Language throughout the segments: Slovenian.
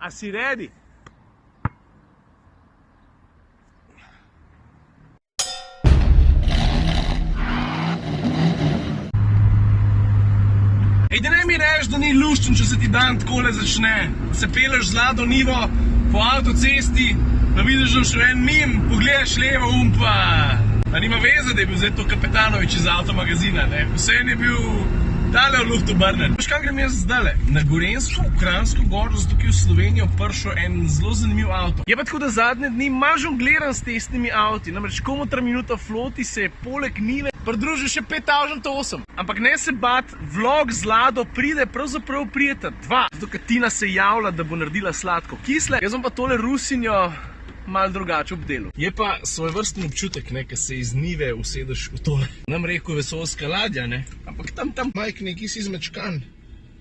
A si ready? Ej, da ne mi reš, da ni luščen, če se ti dan takole začne. Se peleš z Lado Nivo po avtocesti, pa vidiš, da še en mim, pogledaš levo pa... A nima veze, da je bil zdaj to Kapetanovič iz avtomagazina, ne? Vseeno je bil tale v luft obrnen. Veš, kam grem jaz zdajle? Na Gorenjsko, v Kranjsko goro, zato ki v Slovenijo prišel en zelo zanimiv avto. Je pa tako, da zadnje dni malo žongliram s testnimi avti, namreč komotra minuta floti se je poleg Nive pridružil še 5008. Ampak ne se bat, vlog z Lado pride, pravzaprav prijeta dva. Zato, ker Tina se javlja, da bo naredila sladko kisle, jaz bom pa tole Rusinjo malo drugače obdelal. Je pa svojvrsten občutek, ne, ko se iz Nive usedeš v tole. Nam rekel vesoljska ladja, ne, ampak tam Mike neki si zmečkan,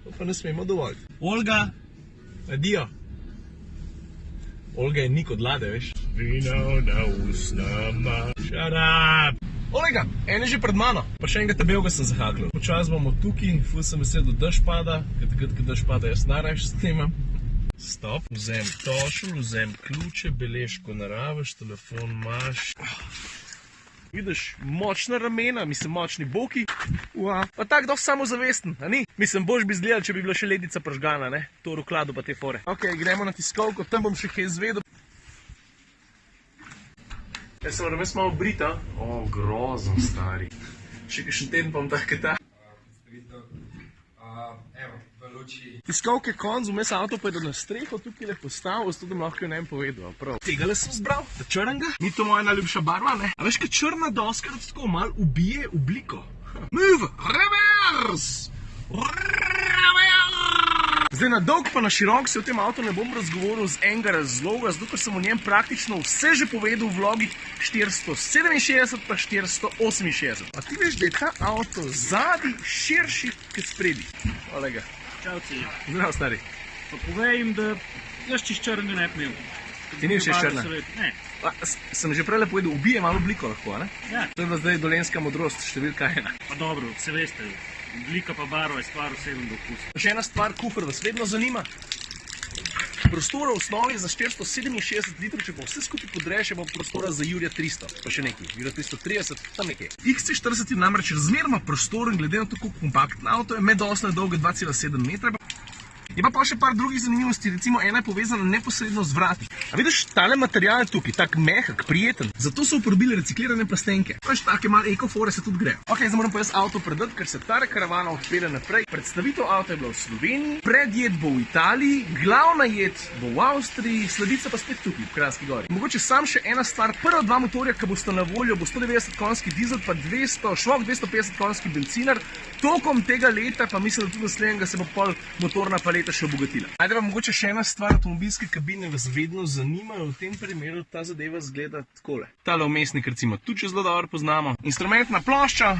to pa ne smemo dovolj. Olga, adijo. Olga je nik od Lade, veš. Vino na usnama, shut up. Olega, en je že pred mano, pa še enega tabelega sem zahakljal. Počas bomo tukaj, ful sem vesel, da dež pada, ker takrat, ko dež pada, jaz najrajši snemam. Stop, vzem tošelj, vzem ključe, beležko naravaš, telefon imaš. Vidiš, močna ramena, mislim močni boki. Pa tak dosti samozavesten, a ni? Mislim, boš bi izgledal, če bi bila še lednica pržgana, ne? To ruklado pa te fore. Ok, gremo na tiskovko, tam bom še kaj izvedel. Jaz se moram res malo briti, a? O, grozno, stari. Še kakšen teden pa bom tako ta. Evo, v luči. Tiskovke konzum, jaz avto pa je na streho tukaj le postavil, zato da mi lahko ne povedal. Prav. Tegale sem zbral, da črnega. Ni to moja najljubša barva, ne? A veš, kaj črna doska tako malo ubije obliko. Move, reverse, Zdaj na dolg pa na širok se v tem avtu ne bom razgovoril z enega razloga, zato ker sem o njem praktično vse že povedal v vlogih 467 pa 468. A ti veš, da je ta avto zadnji širši kot spredi? Olega. Čau, Cilja. Zdrav, stari. Pa povej jim, da jaz čist črnega ne pnil. Ti ni všeč črna? Ne. Sem že prej povedal, ubije malo obliko lahko, ne? Ja. To je bila zdaj dolenjska modrost, številka 1. Pa dobro, se veste, oblika pa barva je stvar vsebno do okusa. Še ena stvar, kufer vas vedno zanima. Prostora v osnovi za 467 litrov, če pa vse skupaj podreš, je pa prostora za Jurija 300, pa še nekaj, Jurija 330, tam nekaj. XC40 je namreč razmeroma prostoren, glede na to, kako kompaktno avto je, medosna je dolga 2,7 metra. Je pa še par drugih zanimivosti, recimo ena je povezana neposredno z vrati. A vidiš, tale material je tukaj, tak mehak, prijeten, zato so uporabili reciklirane plastenke. Veš, take malo ekofore se tudi grejo. Ok, zdaj moram pa jaz avto predati, ker se ta karavana odpelje naprej. Predstavitev avta je bila v Sloveniji, predjed bo v Italiji, glavna jed bo v Avstriji, sladica pa spet tukaj, v Kranjski gori. Mogoče sam še ena stvar, prva dva motorja, ki bosta na voljo, bo 190 konjski dizel, pa švok 250 konjski bencinar. Tokom tega leta, pa mislim, da tudi naslednjega, se bo pol motorna paleta še obogatila. Ajde pa mogoče še ena stvar, avtomobilske kabine vas vedno zanimajo, v tem primeru ta zadeva zgleda takole. Tale vmesnik recimo tudi zelo dobro poznamo. Instrumentna plošča,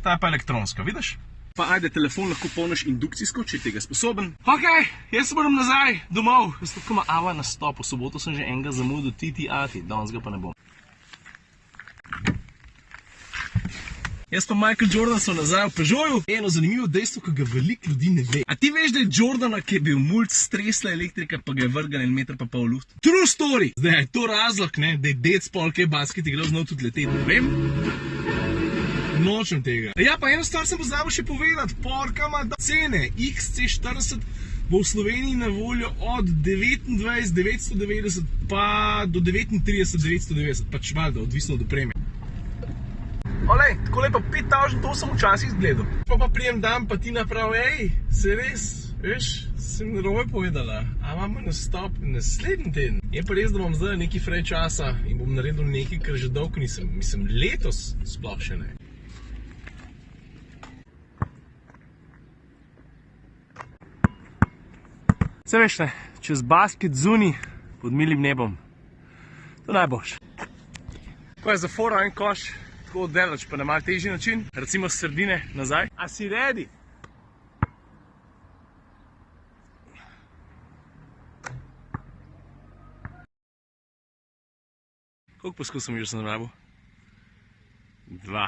ta je pa elektronska, vidiš? Pa ajde, telefon lahko polniš indukcijsko, če je tega sposoben. Ok, jaz se moram nazaj, domov. Jaz tako ima ava nastop, v soboto sem že enega zamudil, ti, danes ga pa ne bom. Jaz pa Michael Jordan so nazaj v Peugeotu. Eno zanimivo dejstvo, ki ga veliko ljudi ne ve. A ti veš, da je Jordana, ki je bil mulj stresla elektrika, pa ga je vrgala 1,5 metra pa v luft? True story! Zdaj, je to razlog, ne, da je dec pol, ki je basket igral, znal tudi leteti, ne vem. Nočem tega. Ja, pa eno stvar sem pozabil še povedati. Porka ima cene. XC40 bo v Sloveniji na voljo od 29,990 pa do 39,990. Pač valjda, odvisno od opreme. Olej, tako lepa 5008 včasih izgledal. Pa prijem dan, pa ti naprav, ej, se res, veš, sem narobe povedala, a imamo nastop naslednji teden. Je pa res, da bom zdaj nekaj frej časa in bom naredil nekaj, kar že dolgo nisem, mislim, letos sploh še ne. Se veš ne, čez basket zuni pod milim nebom, to najboljš. Ko je za fora en koš, tako oddelač, pa na malo težji način, recimo s sredine nazaj. A si ready? Koliko poskusov mi že sem nabil? 2.